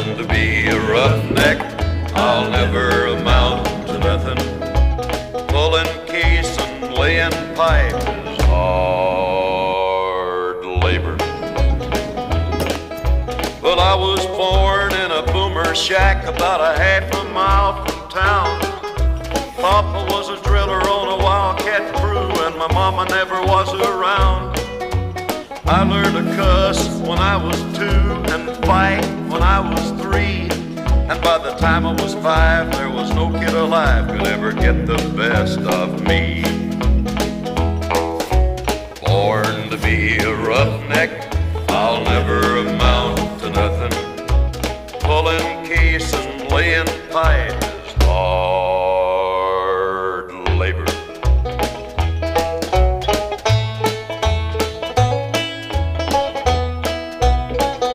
Born to be a roughneck, I'll never amount to nothing. Pulling case and laying pipe is hard labor. Well, I was born in a boomer shack about a half a mile from town. Papa was a driller on a wildcat crew, and my mama never was around. I learned to cuss when I was 2 and fight when I was 3. And by the time I was 5, there was no kid alive could ever get the best of me. Born to be a roughneck, I'll never amount